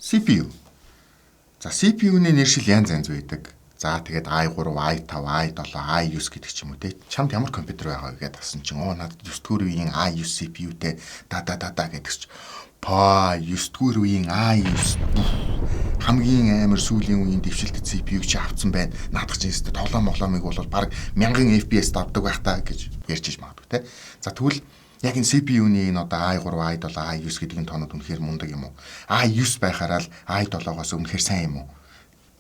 CPU. За CPU-ний нэршил янз янз байдаг. За тэгээд i3, i5, i7, i9 гэдэг ч юм уу те. Чамд ямар компьютер байгаа вэ гэдээ асуусан чинь надад 9 дугаар үеийн i9 CPU-тэй гэдэг ч. 9 дугаар үеийн i9 хамгийн амар сүүлийн үеийн дэвшилтэд CPU-г чи авцсан байна. Наадах чинь өстө тоглоомыг бол баг 1000 FPS давдаг байх та гэж ярьж иж магадгүй те. За тэгвэл яг энэ CPU-ний энэ одоо i3, i7, i9 гэдэг энэ тоонууд үнэхээр мундаг юм уу? i9 байхаараа л i7-оос үнэхээр сайн юм уу?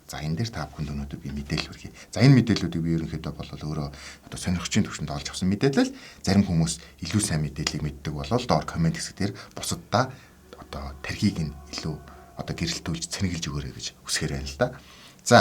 За энэ дээр та бүхэнд өнөөдөр би мэдээлэл хүргэе. За энэ мэдээллүүдийг би ерөнхийдөө бол өөрөө одоо сонирхчийн төвшөнд олж авсан мэдээлэл. Зарим хүмүүс илүү сайн мэдээллийг мэддэг болол доор комент хэсгээр бусаддаа одоо тархийг нь илүү одоо гэрэлтүүлж цэнэглэж өгөөрэй гэж хүсгээр байна л да. За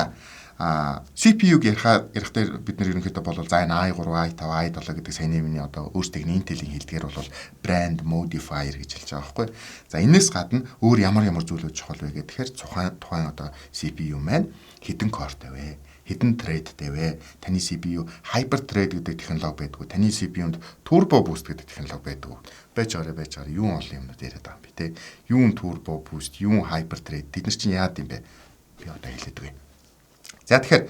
CPU-г ярих дээр бид нэр ерөнхийдөө бол за энэ i3, i5, i7 гэдэг сайн нэмний одоо өөрсдийн Intel-ийн хэлдгээр бол brand modifier гэж хэлж байгаа байхгүй. За энэс гадна өөр ямар зүйлүүд чухал вэ гэхээр тухайн одоо CPU маань хэдэн core-тэй вэ? Хэдэн thread-тэй вэ? Таны CPU hyper thread гэдэг технологи байдгүй. Таны CPU-нд turbo boost гэдэг технологи байдгүй. Байж байгаа юун олон юмнууд яриад байгаа юм бэ те. Юун turbo boost, юун hyper thread тэд нар чинь яад юм бэ? Би одоо хэлээд өгье. За тэгэхээр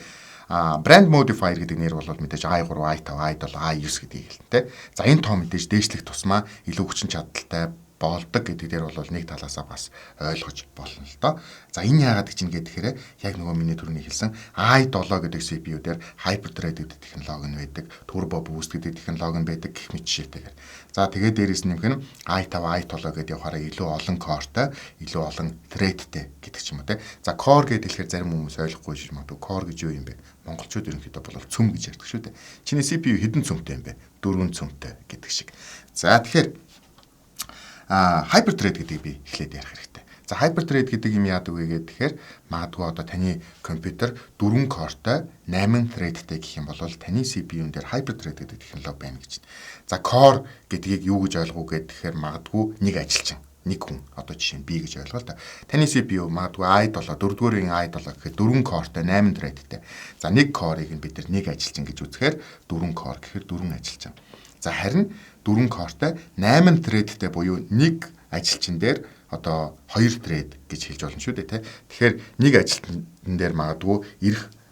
brand modifier гэдэг нэр бол мэдээж i3, i5, i7, i9 гэдгийг хэлнэ. За энэ тоо мэдээж дээшлэх тусмаа илүү хүчин чадалтай болдог гэдэг дээр бол нэг талаасаа бас ойлгож болно л доо. За энэ яагаад гэж нэгэхээр яг нөгөө миний түрүүний хэлсэн i7 гэдэг CPU дээр hyper-thread гэдэг технологи нь байдаг, turbo boost гэдэг технологи нь байдаг гэх мэт жишээтэйгээр. За тэгээд дээрэс нь нэмэх нь i5, i7 гэдэг явахаараа илүү олон core-тай, илүү олон thread-тэй гэдэг ч юм уу те. За core гэдэг хэлэхээр зарим хүмүүс ойлгохгүй шиж магадгүй core гэж юу юм бэ? Монголчууд ерөнхийдөө бол цөм гэж ярьдаг шүү дээ. Чиний CPU хэдэн цөмтэй юм бэ? 4 цөмтэй гэдэг шиг. За тэгэхээр hyper-thread гэдгийг би эхлээд ярих хэрэгтэй. За hyper-thread гэдэг юм яадаг вэ гэхээр магадгүй одоо таны компьютер 4 core-той 8 thread-тэй гэх юм бол таны CPU-н дээр hyper-thread гэдэг технологи байна гэж байна. За core гэдгийг юу гэж ойлгов гэхээр магадгүй нэг ажилчин, нэг хүн одоо жишээ нь би гэж ойлгоо л да. Таны CPU магадгүй i7 4-р үеийн i7 гэхээр 4 core-той 8 thread-тэй. За нэг core-ыг нь бид нэг ажилчин гэж үзэхээр 4 core гэхээр 4 ажилчин. За харин 4 core-тай 8 thread-тэй буюу нэг ажилчин дээр одоо 2 thread гэж хэлж болно шүү дээ, тэ. Тэгэхээр нэг ажилтан дээр магадгүй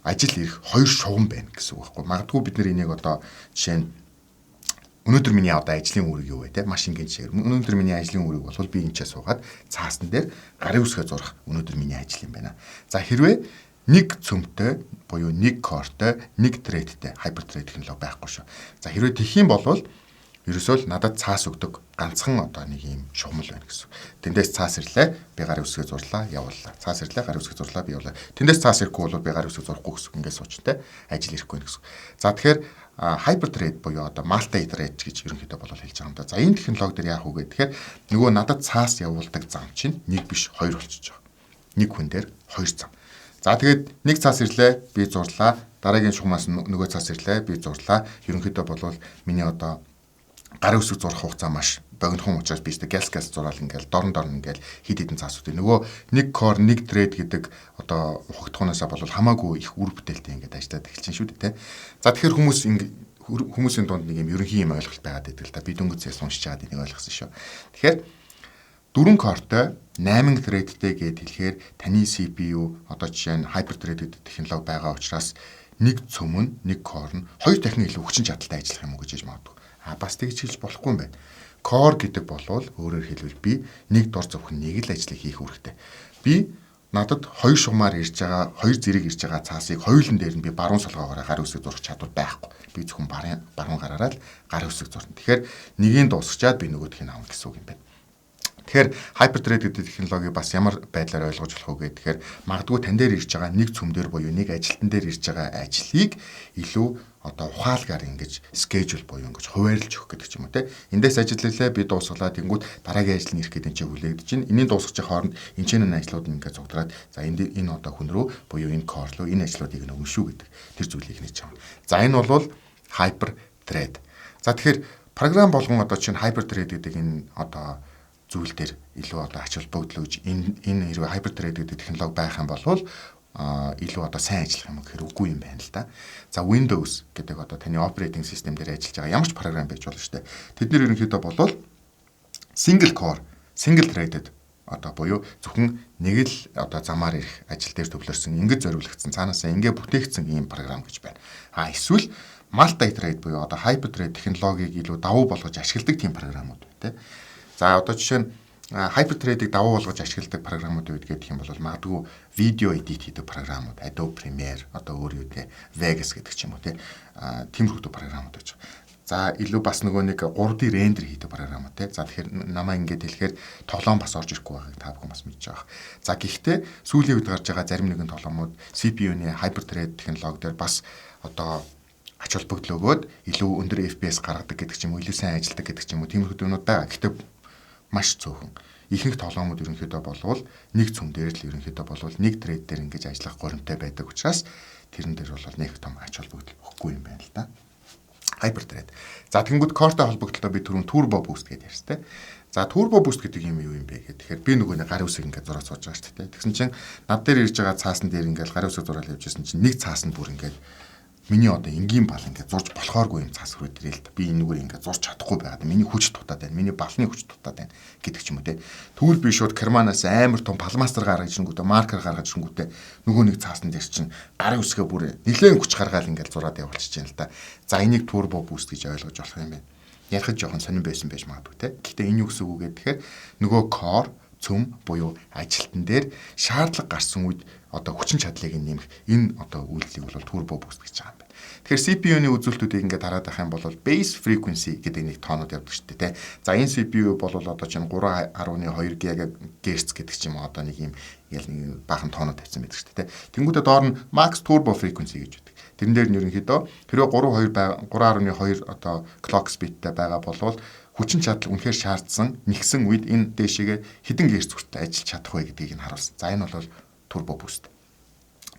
ажил ирэх 2 шугам байна гэсэн үг байхгүй. Магадгүй бид нар энийг одоо жишээ нь өнөөдөр миний одоо ажлын үүрэг юу вэ, тэ? Маш ингийн жишээ. Өнөөдөр миний ажлын үүрэг бол би энэ ч суугаад цаасан дээр гарын үсгээ зурах өнөөдөр миний ажил юм байна. За хэрвээ нэг цөмтэй буюу нэг core-той нэг thread-тэй hyper-thread технологи байхгүй шүү. За хэрвээ тэх юм бол ерөөсөө л надад цаас өгдөг ганцхан одоо нэг юм шугамл байна гэсэн. Тэндээс цаас ирлээ, би гарын үсгээ зурлаа, явууллаа. Цаас ирлээ, гарын үсгээ зурлаа, би явууллаа. Тэндээс цаас ирэхгүй бол би гарын үсгээ зурахгүй гэсэн. Ингээд суучтай ажил ирэхгүй гэсэн. За тэгэхээр hyper-thread буюу одоо multi-thread гэж ерөнхийдөө бол хэлж байгаа юм да. За энэ технологи дээр яах вэ гэхээр нөгөө надад цаас явуулдаг зам чинь нэг биш хоёр болчихж байгаа. Нэг хүн дээр хоёр зам. За тэгээд нэг цаас ирлээ, би зурлаа. Дараагийн шугамаас нөгөө цаас ирлээ, би зурлаа. Ерөнхийдөө бол миний одоо гарын үсэг зурх хугацаа маш богинохон учраас би өөртөө галс зураал ингээл дорн ингээл хид хідэн цаасууд. Нөгөө нэг core нэг thread гэдэг одоо ухагтхунаасаа бол хамаагүй их үр бүтээлтэй ингээд ажиллаад эхэлчихин шүү дээ, тэ. За тэгэхээр хүмүүсийн дунд нэг юм ерөнхий юм ойлголт байгаад байдаг л та. Би дөнгөцөөс уншиж чаад энийг ойлгосон шүү. Тэгэхээр 4 core-той 8 thread-тэй гэд хэлэхээр таны CPU одоо жишээ нь hyper-thread гэдэг технологи байгаа учраас нэг цөм нь нэг core нь хоёр дахин илүү хүчин чадалтай ажиллах юм уу гэж магадгүй. Бас тэгж хэлж болохгүй юм байна. Core гэдэг болвол өөрөөр хэлбэл би нэг дор зөвхөн нэг л ажлыг хийх үүрэгтэй. Би надад хоёр шугамаар ирж байгаа, хоёр зэрэг ирж байгаа цаасыг хоёулын дээр нь би баруун солгоогоор гарын үсэг зурах чадвар байхгүй. Би зөвхөн баруун гараараа л гарын үсэг зурна. Тэгэхээр нэгийг дуусгачаад би нөгөөх нь авна гэсэн үг юм байна. Тэгэхээр hyper-thread гэдэг технологи бас ямар байдлаар ойлгож болох вэ гэхээр магадгүй тань дээр ирж байгаа нэг цөм дээр буюу нэг ажилтан дээр ирж байгаа ажлыг илүү одоо ухаалгаар ингэж schedule буюу ингэж хуваарлж өгөх гэдэг ч юм уу те. Эндээс ажиллалаа би дуусгалаа тэнгүүт дараагийн ажил нь ирэх гэдэг чинь хүлээгдэж байна. Энийн дуусгах хооронд энэ ч энэ ажлууд нь ингээд зугдраад за энэ одоо хүн рүү буюу энэ core руу энэ ажлуудыг нөгөн шүү гэдэг тэр зүйлийг хийж байгаа. За энэ бол hyper-thread. За тэгэхээр програм болгон одоо чинь hyper-thread гэдэг энэ одоо зүйл дээр илүү одоо ач холбогдлож энэ хэрэг hyper-thread гэдэг технологи байх юм бол илүү одоо сайн ажиллах юм гэхээр үгүй юм байна л да. За Windows гэдэг одоо таны operating system дээр ажиллаж байгаа ямар ч програм байж болно шүү дээ. Тэд нэр ерөнхийдөө болвол single core, single threaded одоо буюу зөвхөн нэг л одоо замаар ирэх ажил дээр төвлөрсөн ингэж зориулагдсан цаанаасаа ингэ бүтээгдсэн ийм програм гэж байна. Эсвэл multi thread буюу одоо hyper thread технологиг илүү давуу болгож ашигладаг тийм програмууд байна, тэ. За одоо жишээ нь hyper thread-ийг давуу болгож ашигладаг програмууд үед гэх юм бол магадгүй видео эдит хийдэг програмууд, Adobe Premiere, одоо өөр юу гэдэг Vegas гэдэг ч юм уу, тэ. Тиймэрхүү програмууд гэж. За илүү бас нөгөө нэг 3D рендер хийдэг програмууд тий. За тэгэхээр намаа ингэж хэлэхээр тоглоом бас орж ирэхгүй байгааг та бүхэн бас мэдж байгаа. За гэхдээ сүүлийн үед гарч байгаа зарим нэгэн тоглоомууд CPU-ны Hyper-thread технологи дээр бас одоо ач холбогдол өгөөд илүү өндөр FPS гаргадаг гэдэг ч юм уу, илүү сайн ажилладаг гэдэг ч юм уу, тиймэрхүү юмнууд байгаа. Гэхдээ маш цөөхөн. Ихэнх тоглоомууд ерөнхийдөө болвол нэг цөм дээр л ерөнхийдөө болвол нэг thread дээр ингэж ажиллах горимтай байдаг учраас тэрэн дээр бол нэг том ач холбогдол өгөхгүй юм байна л да. Hyper-thread. За тэгэнгүүт core-тай холбогдлоо би түрүүн turbo boost гэдээ ярьсан те. За turbo boost гэдэг юм юу юм бэ гэхээр тэгэхээр би нөгөө нэг гарын үсэг ингээд зураад сууж байгаа шүү дээ. Тэгсэн чинь над дээр ирж байгаа цаасан дээр ингээд гарын үсэг зураад явж байсан чинь нэг цаасан бүр ингээд миний одоо энгийн бал ингээд зурж болохооргүй юм цаас руу дээрэл би энэгээр ингээд зурж чадахгүй байгаад миний хүч дутаад байна. Миний балны хүч дутаад байна гэдэг ч юм уу те. Тэгвэл би шууд керманаас амар том палмастер гаргаж ирэнгүүтээ маркер гаргаж ирэнгүүтээ нөгөө нэг цаасан дээр чинь гарын үсгээ бүр нэлээд хүч гаргаад ингээд зураад явуулчихж байна л да. За энийг turbo boost гэж ойлгож болох юм байна. Ярих жоохон сонирн байсан байж магадгүй те. Гэхдээ энэ юу гэсэн үг вэ гэхээр нөгөө core цөм буюу ажилтан дээр шаардлага гарсан үед одоо хүчин чадлыг нэмэх энэ одоо үйлдэлийг бол turbo boost гэж байгаа юм байна. Тэгэхээр CPU-ны үзүүлэлтүүдийг ингээд хараад байх юм бол base frequency гэдэг нэг тоонууд явдаг шүү дээ, тэ. За энэ CPU бол одоо чинь 3.2 GHz гэдэг ч юм уу одоо нэг юм нэг баахан тоонууд тавьсан байдаг шүү дээ, тэ. Тэнгүүдээ доор нь max turbo frequency гэж үүдэг. Тэрэн дээр нь ерөнхийдөө хэрвээ 3.2 одоо clock speedтэй байгаа болвол хүчин чадал үнэхээр шаардсан нэгсэн үед энэ дээшээгээ хэдэн герц хүртэл ажиллаж чадах вэ гэдгийг нь харуулсан. За энэ бол turbo boost.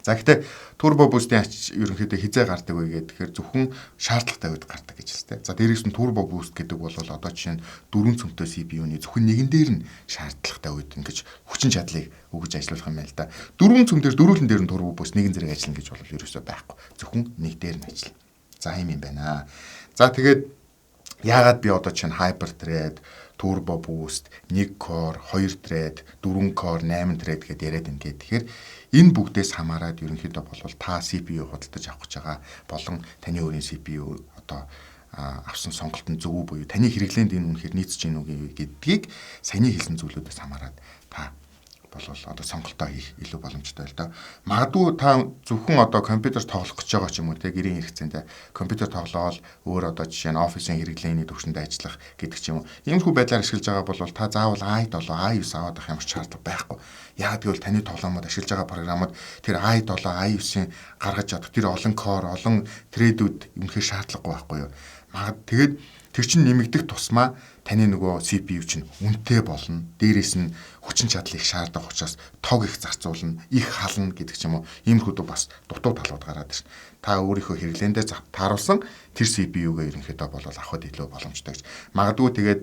За гэхдээ turbo boost-ийн ерөнхийдөө хизээ гардаг вэ гэхээр зөвхөн шаардлагатай үед гардаг гэж хэлсэн. За дээрээс нь turbo boost гэдэг бол одоо жишээ нь 4 цөмтэй CPU-ны зөвхөн нэгэн дээр нь шаардлагатай үед ингэж хүчин чадлыг өгж ажиллах юм байна л да. 4 цөм дээр дөрвөлн дээр нь turbo boost нэгэн зэрэг ажиллана гэж бол ерөөсөө байхгүй. Зөвхөн нэг дээр нь ажиллана. За ийм юм байна. За тэгээд яагаад би одоо чинь Hyper-thread, turbo boost, 1 core, 2 thread, 4 core, 8 thread гэдээ яриад байна гэхээр энэ бүгдээс хамаарат ерөнхийдөө болвол та CPU худалдаж авах гэж байгаа болон таны өөрийн CPU одоо авсан сонголтын зөв үү буюу таны хэрэглээнд энэ үнэхээр нийцж гин үгүй гэдгийг саяны хэлсэн зүйлүүдээс хамаарат та болвол одоо сонголтоо хийх илүү боломжтой л доо. Магадгүй та зөвхөн одоо компьютер тоглох гэж байгаа ч юм уу те гэрийн хэрэгцээнд компьютер тоглоол өөр одоо жишээ нь офисын хэрэглээний төвшөнд ажиллах гэдэг ч юм уу. Иймэрхүү байдлаар ашиглаж байгаа бол та заавал i7, i9 аваад авах ямар ч шаардлага байхгүй. Яг гэвэл таны тоглоомод ашиглаж байгаа програмууд тэр i7, i9-ийн гаргаж чадах тэр олон core, олон thread-үүд үнэхээр шаардлагагүй байхгүй юу. Тэгээд тэр чинь нэмэгдэх тусмаа таны нөгөө CPU чинь үнэтэй болно. Дээрээс нь хүчин чадлыг шаардах учраас тог их зарцуулна, их хална гэдэг ч юм уу. Иймэрхүү бас дутуу талууд гараад ирсэн. Та өөрийнхөө хэрэглээндээ тааруулсан тэр CPU-гээ ерөнхийдөө болол авахд илүү боломжтой гэж. Магадгүй тэгээд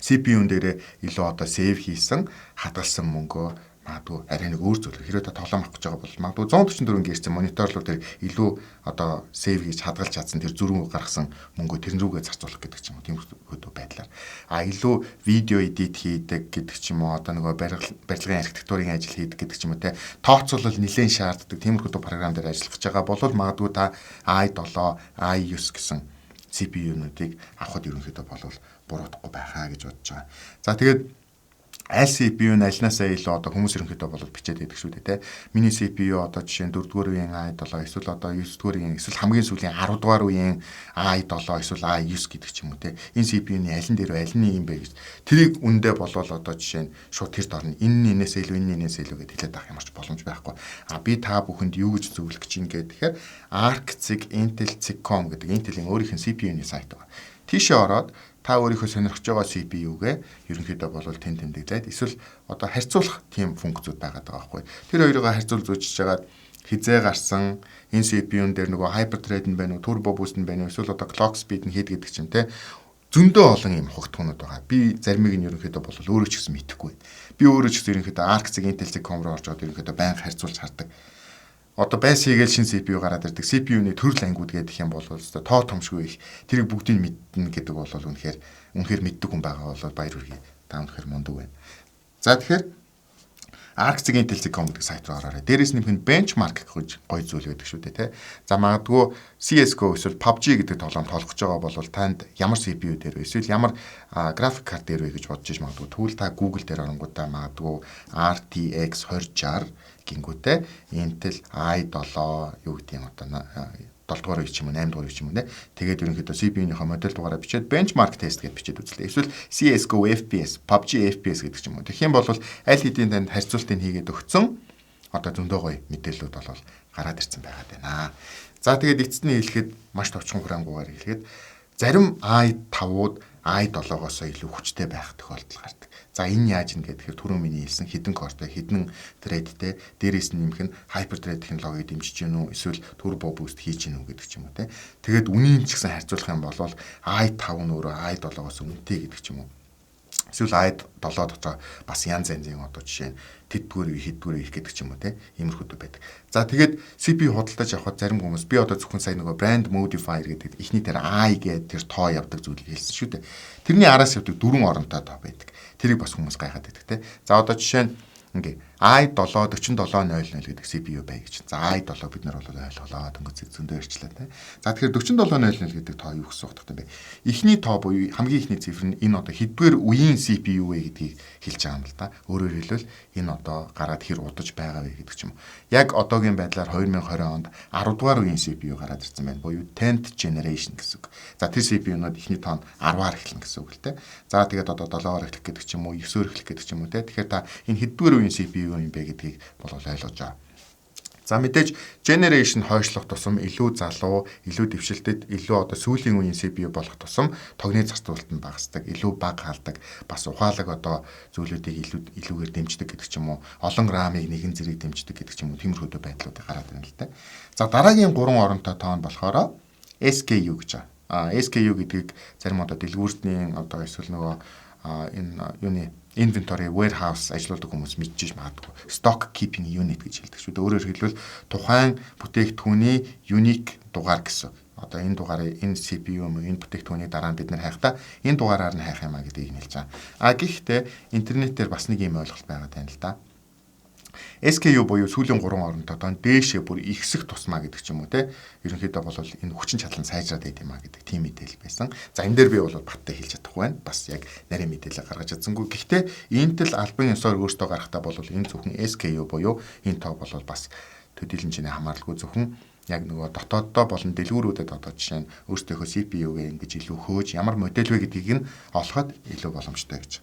CPU-н дээрээ илүү одоо save хийсэн, хадгалсан мөнгөө магадгүй арай нэг өөр зүйл. Хэрвээ та тоглоом авах гэж байгаа бол магадгүй 144 Гц мониторлууд дээр илүү одоо save хийж хадгалж чадсан тэр зөрүү гаргасан мөнгөө тэрэн рүүгээ зарцуулах гэдэг ч юм уу. Тийм хөдөө байдлаар. Илүү видео edit хийдэг гэдэг ч юм уу. Одоо нөгөө барилгын архитектурын ажил хийдэг гэдэг ч юм уу те. Тооцоолол нэлээд шаарддаг тиймэрхүү програм дээр ажиллах гэж байгаа бол магадгүй та i7, i9 гэсэн CPU-нуудыг авахд ерөнхийдөө болвол буруудахгүй байхаа гэж бодож байгаа. За тэгээд аль CPU нь альнаасаа илүү одоо хүмүүс ерөнхийдөө бол бичээд байдаг шүү дээ те. Миний CPU одоо жишээ нь 4-р үеийн i7 эсвэл одоо 9-р үеийн эсвэл хамгийн сүүлийн 10-р үеийн i7 эсвэл i9 гэдэг ч юм уу те. Энэ CPU-ний аль нь дээр аль нь юм бэ гэж тэрийг үндэ болвол одоо жишээ нь шууд тэрд орно. Энэ нэнээс илүү энэ нэнээс илүү гэж хэлээд авах ямарч боломж байхгүй. Би та бүхэнд юу гэж зөвлөх гэж юм гэхээр ARC-цэг Intel-цэг.com гэдэг Intel-ийн өөрийнх нь CPU-ний сайт байна. Тийшээ ороод та өөрийнхөө сонирхож байгаа CPU-гээ ерөнхийдөө болвол тэмдэглээд эсвэл одоо харьцуулах тийм функцүүд байгаа байхгүй. Тэр хоёроо харьцуул зүүжиж жагаад хизээ гарсан энэ CPU-н дээр нөгөө Hyper-thread нь байна уу, turbo boost нь байна уу, эсвэл одоо clock speed нь хэд гэдэг ч юм те. Зөндөө олон юм хугтгуунууд байгаа. Би заримыг нь ерөнхийдөө болвол өөрөө ч гэсэн мэдэхгүй. Би өөрөө ч гэсэн ерөнхийдөө ARC-цэг Intel-цэг.com руу орж аваад ерөнхийдөө байнга харьцуулж хардаг. Одоо байсхийгээл шин CPU гараад ирдэг. CPU-ний төрөл ангууд гэдэг юм бол тоо томшгүй их. Тэрийг бүгдийг мэднэ гэдэг бол үнэхээр мэддэг хүн байгаа бол баяр хүргэе. Та үнэхээр мундаг байна. За тэгэхээр Arxig Intel.com гэдэг сайт руу ороорой. Дээрээс нэмэх benchmark гэж гоё зүйл байдаг шүү дээ, тэ. За магадгүй CS:GO эсвэл PUBG гэдэг тоглоом тоглох гэж байгаа бол танд ямар CPU дээр вэ? Эсвэл ямар график карт дээр вэ гэж бодож иж магадгүй. Тэгвэл та Google дээр оронгуудаа магадгүй RTX 2060 гингүүтэй Intel i7 юу гэдэг юм одоо 7 дугаар үе ч юм уу 8 дугаар үе ч юм уу нэ. Тэгээд ерөнхийдөө CPU-ийнхаа модель дугаараа бичээд benchmark test гэж бичээд үзлээ. Эсвэл CS:GO FPS, PUBG FPS гэдэг ч юм уу. Тэгэх юм бол аль хэдийн танд харьцуултыг хийгээд өгцөн одоо зөндөө гоё мэдээлэлүүд бол гараад ирсэн байгаад байна. За тэгээд эцэст нь хэлэхэд маш товчхон хураангуугаар хэлэхэд зарим i5-ууд i7-оос илүү хүчтэй байх тохиолдол гардаг. За энэ яаж юм гэхээр түрүүн миний хэлсэн хідэн кортой, хідэн threadтэй дээрээс нь нэмэх нь hyper-thread технологиг дэмжиж гэнэ үү, эсвэл turbo boost хийж гэнэ үү гэдэг ч юм уу те. Тэгээд үнийн ч гэсэн харьцуулах юм бол i5 нь өөрөө i7-оос үнэтэй гэдэг ч юм уу. Эсвэл i7 дотоо бас янз янзын одоо жишээ нь тэдгээр хэдгээр их гэдэг ч юм уу те. Иймэрхүү байдаг. За тэгээд CPU худалдаж авахад зарим хүмүүс би одоо зөвхөн сая нөгөө brand modifier гэдэг ихний дээр i гэдэг тэр тоо явдаг зүйлийг хэлсэн шүү дээ. Тэрний араас явдаг 4 оронтой тоо байдаг. Тэрийг бас хүмүүс гайхаад байдаг те. За одоо жишээ нь ингээ i7 4700 гэдэг CPU бай гэж. За i7 бид нар бол ойлголоо дөнгөж зөндөө ярьчлаа те. За тэгэхээр 4700 гэдэг тоо юу гэсэн утгатай бэ? Эхний тоо буюу хамгийн ихний цифр нь энэ одоо хэдгээр үеийн CPU вэ гэдгийг хэлж байгаа юм л да. Өөрөөр хэлбэл энэ одоо гараад хэр удаж байгаа вэ гэдэг ч юм уу. Яг одоогийн байдлаар 2020 онд 10 дугаар үеийн CPU гараад ирсэн байна. Буюу 10th generation гэсэн үг. За тэр CPU-нууд эхний тоо нь 10-аар эхэлнэ гэсэн үг л те. За тэгээд одоо 7-оор эхлэх гэдэг ч юм уу, 9-оор эхлэх гэдэг ч юм уу те. Тэгэхээр та энэ хэдгээр үеийн CPU юм бэ гэдгийг бол ойлгож байгаа. За мэдээж generation хойшлох тусам илүү залуу, илүү дэвшилтэд, илүү одоо сүүлийн үеийн CPU болох тусам тогны зарцуулалт нь багасдаг, илүү бага халдаг, бас ухаалаг одоо зүйлүүдийг илүүгээр дэмждэг гэдэг ч юм уу, олон RAM-ыг нэгэн зэрэг дэмждэг гэдэг ч юм уу, тиймэрхүү байдлуудыг гараад ирнэ л дээ. За дараагийн 3 оронтой тоо нь болохоор SKU гэж байгаа. SKU гэдгийг зарим одоо дэлгүүртний одоо эсвэл нөгөө энэ юуны inventory warehouse ажилладаг хүмүүс мэдчихэж магадгүй. Stock keeping unit гэж хэлдэг шүү дээ. Өөрөөр хэлбэл тухайн бүтээгдэхүүний unique дугаар гэсэн. Одоо энэ дугаарыг энэ CPU юм энэ бүтээгдэхүүний дараа нь бид нар хайхдаа энэ дугаараар нь хайх юмаа гэдгийг хэлж байгаа. Гэхдээ интернетээр бас нэг юм ойлголт байгаа тань л да. SKU буюу сүүлийн 3 оронтой одоо дээшээ бүр ихсэх тусмаа гэдэг ч юм уу те. Ерөнхийдөө бол энэ хүчин чадал нь сайжраад байт юм а гэдэг тийм мэдээлэл байсан. За энэ дээр би бол баттай хэлж чадахгүй байна. Бас яг нарийн мэдээлэл гаргаж чадсангүй. Гэхдээ Intel албан ёсоор өөртөө гаргахтаа бол энэ зөвхөн SKU буюу энэ тоо бол бас төдийлөн чиний хамааралгүй зөвхөн яг нөгөө дотооддоо болон дэлгүүрүүдэд одоо жишээ нь өөрсдийнхөө CPU-гээ ингэж илүү хөөж ямар модель вэ гэдгийг нь олоход илүү боломжтой гэж.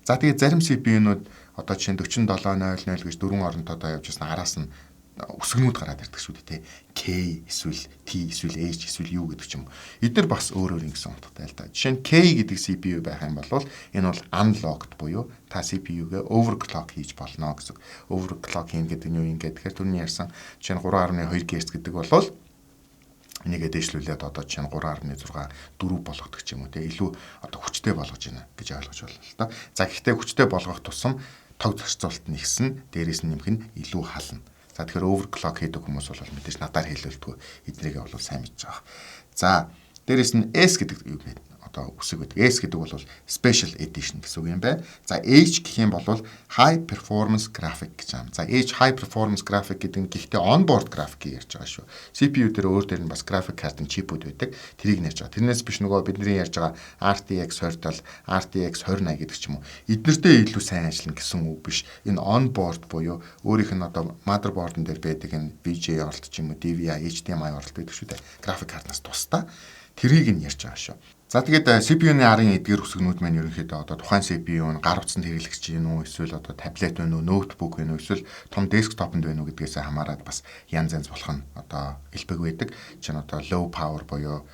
За тэгээд зарим CPU-нууд одоо жишээ нь 4700 гэж 4 оронтой явж ирсэн араас нь өсгөнүүд гараад ирдэг шүү дээ. K эсвэл T эсвэл H эсвэл U гэдэг ч юм. Эдгээр бас өөр гэсэн утгатай л да. Жишээ нь K гэдэг CPU байх юм бол энэ бол unlocked буюу та CPU-гээ overclock хийж болно гэсэн. Overclock хийн гэдэг нь юу юм гэхээр түрүүний ярьсан жишээ нь 3.2 GHz гэдэг бол нэгэ дэвшлүүлээд одоо жишээ нь 3.6 4 болгодог ч юм уу те илүү одоо хүчтэй болгож байна гэж ойлгож байна л да. За гэхдээ хүчтэй болгох тусам тог зарцуулалт нь ихсэн, дээрээс нь нэмэх нь илүү хална. За тэгэхээр overclock хийдэг хүмүүс бол мэдээж надаар хэлэлтгүй эднэрийг бол сайн мэдж байгаа. За дээрээс нь S гэдэг юу гэдэг одоо үсэг гэдэг. S гэдэг бол special edition гэсэн үг юм байна. За H гэх юм бол high performance graphic гэж юм. За H high performance graphic гэдэг нь гэхдээ onboard graphic ярьж байгаа шүү. CPU дээр өөр дээр нь бас graphic card-ын чипүүд байдаг. Тэрийг нэрж байгаа. Тэрнээс биш нөгөө бидний ярьж байгаа RTX 2070, RTX 2080 гэдэг ч юм уу. Эднэртэй илүү сайн ажиллана гэсэн үг биш. Энэ onboard буюу өөрийнх нь одоо motherboard-ын дээр байдаг энэ VGA оролт ч юм уу, DVI, HDMI оролт байдаг шүү дээ. Graphic card-наас тусдаа тэрийг нь ярьж байгаа шүү. За тэгээд CPU-ны арын эдгээр үсгнүүд маань ерөнхийдөө одоо тухайн CPU нь гар утсанд хэрэглэгч юм уу, эсвэл одоо таблет байна уу, ноутбук байна уу, эсвэл том десктопнд байна уу гэдгээс хамаарат бас янз янз болох нь одоо элбэг байдаг. Чинь одоо low power буюу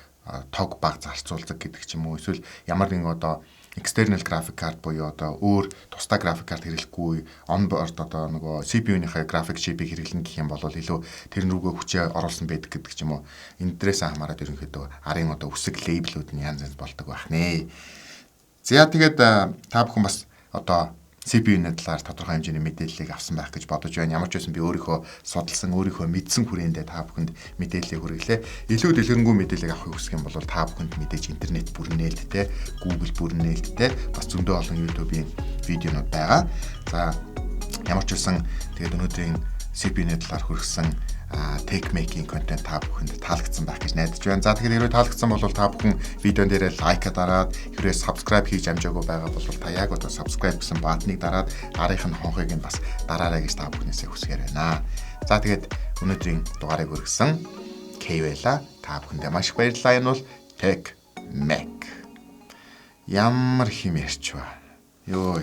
тог бага зарцуулдаг гэдэг ч юм уу, эсвэл ямар нэгэн одоо external graphic card буюу одоо өөр тусдаа graphic card хэрэглэхгүй onboard одоо нөгөө CPU-ийнхээ graphic chip-ийг хэрэглэнэ гэх юм бол илүү тэр нүргөө хүчээ оруулсан байдаг гэдэг ч юм уу. Энэ дээрээс хамаарат ерөнхийдөө арын одоо үсэг лейблүүд нь янз янз болдог байх нэ. За тэгээд та бүхэн бас одоо CPU-ны талаар тодорхой хэмжээний мэдээллийг авсан байх гэж бодож байна. Ямар ч байсан би өөрийнхөө судалсан, өөрийнхөө мэдсэн хүрээндээ та бүхэнд мэдээллийг хүргэлээ. Илүү дэлгэрэнгүй мэдээллийг авахыг хүсэх юм бол та бүхэнд мэдээж интернет бүрнээлттэй, Google бүрнээлттэй бас зөндөө олон YouTube-ийн видеонууд байгаа. За ямар ч үсэн тэгээд өнөөдрийн CPU-ний талаар хүргэсэн tech making content та бүхэнд таалагдсан байх гэж найдаж байна. За тэгэхээр хэрвээ таалагдсан бол та бүхэн видеон дээрээ лайк дараад, хэрвээ subscribe хийж амжаагүй байгаа бол та яг одоо subscribe гэсэн баатныг дараад гарынх нь хонхыг нь бас дараарай гэж та бүхнээсээ хүсгээр байна. За тэгээд өнөөдрийн дугаарыг хүргэсэн K байла. Та бүхэндээ маш их баярлалаа. Энэ бол Tech Mac. Ямар хим ярьч ба. Йоо.